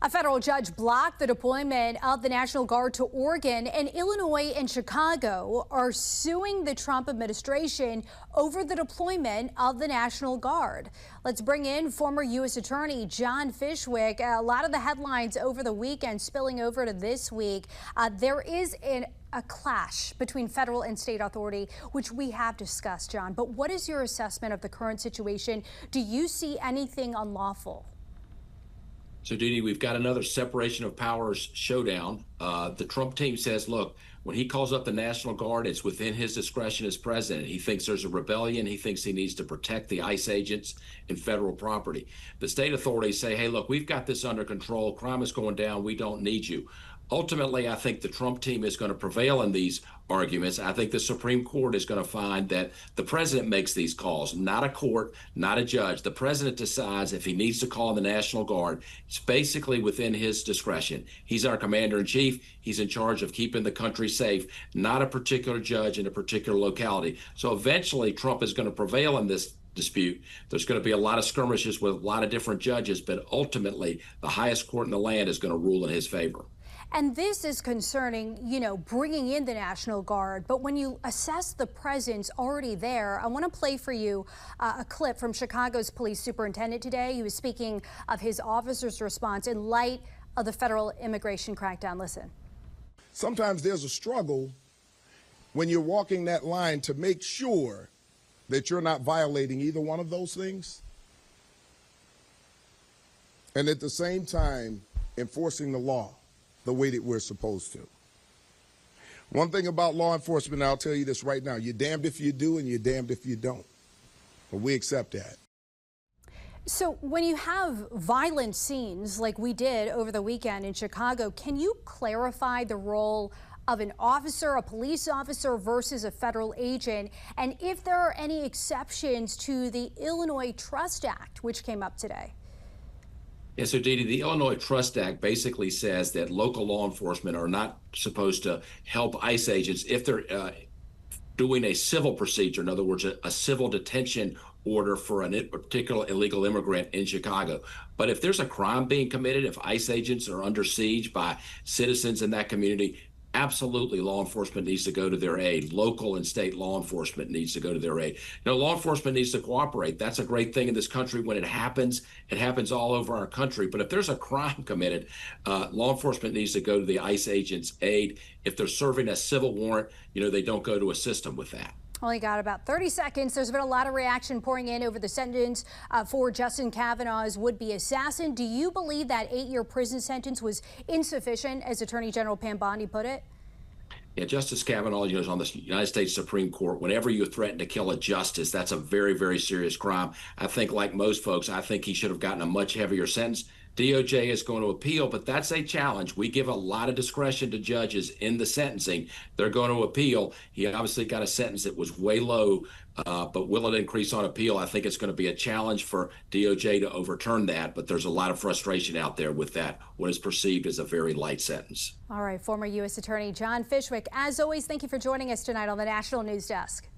A federal judge blocked the deployment of the National Guard to Oregon, and Illinois and Chicago are suing the Trump administration over the deployment of the National Guard. Let's bring in former U.S. Attorney John Fishwick. A lot of the headlines over the weekend spilling over to this week. There is a clash between federal and state authority, which we have discussed, John. But what is your assessment of the current situation? Do you see anything unlawful? So, Didi, we've got another separation of powers showdown. The Trump team says, look, when he calls up the National Guard, it's within his discretion as president. He thinks there's a rebellion. He thinks he needs to protect the ICE agents and federal property. The state authorities say, hey, look, we've got this under control. Crime is going down. We don't need you. Ultimately, I think the Trump team is going to prevail in these arguments. I think the Supreme Court is going to find that the president makes these calls, not a court, not a judge. The president decides if he needs to call the National Guard. It's basically within his discretion. He's our commander in chief. He's in charge of keeping the country safe, not a particular judge in a particular locality. So eventually, Trump is going to prevail in this dispute. There's going to be a lot of skirmishes with a lot of different judges, but ultimately, the highest court in the land is going to rule in his favor. And this is concerning, bringing in the National Guard. But when you assess the presence already there, I want to play for you a clip from Chicago's police superintendent today. He was speaking of his officers' response in light of the federal immigration crackdown. Listen. Sometimes there's a struggle when you're walking that line to make sure that you're not violating either one of those things. And at the same time, enforcing the law the way that we're supposed to. One thing about law enforcement, I'll tell you this right now, you're damned if you do and you're damned if you don't. But we accept that. So when you have violent scenes like we did over the weekend in Chicago, can you clarify the role of an officer, a police officer versus a federal agent, and if there are any exceptions to the Illinois Trust Act, which came up today? Yeah, so Didi, the Illinois Trust Act basically says that local law enforcement are not supposed to help ICE agents if they're doing a civil procedure, in other words, a civil detention order for a particular illegal immigrant in Chicago. But if there's a crime being committed, if ICE agents are under siege by citizens in that community, absolutely, law enforcement needs to go to their aid. Local and state law enforcement needs to go to their aid. Law enforcement needs to cooperate. That's a great thing in this country when it happens. It happens all over our country. But if there's a crime committed, law enforcement needs to go to the ICE agent's aid. If they're serving a civil warrant, they don't go to assist them with that. Only got about 30 seconds. There's been a lot of reaction pouring in over the sentence for Justin Kavanaugh's would-be assassin. Do you believe that 8-year prison sentence was insufficient, as Attorney General Pam Bondi put it? Yeah, Justice Kavanaugh, is on the United States Supreme Court. Whenever you threaten to kill a justice, that's a very, very serious crime. I think, like most folks, I think he should have gotten a much heavier sentence. DOJ is going to appeal, but that's a challenge. We give a lot of discretion to judges in the sentencing. They're going to appeal. He obviously got a sentence that was way low, but will it increase on appeal? I think it's going to be a challenge for DOJ to overturn that, but there's a lot of frustration out there with that, what is perceived as a very light sentence. All right, former U.S. Attorney John Fishwick, as always, thank you for joining us tonight on the National News Desk.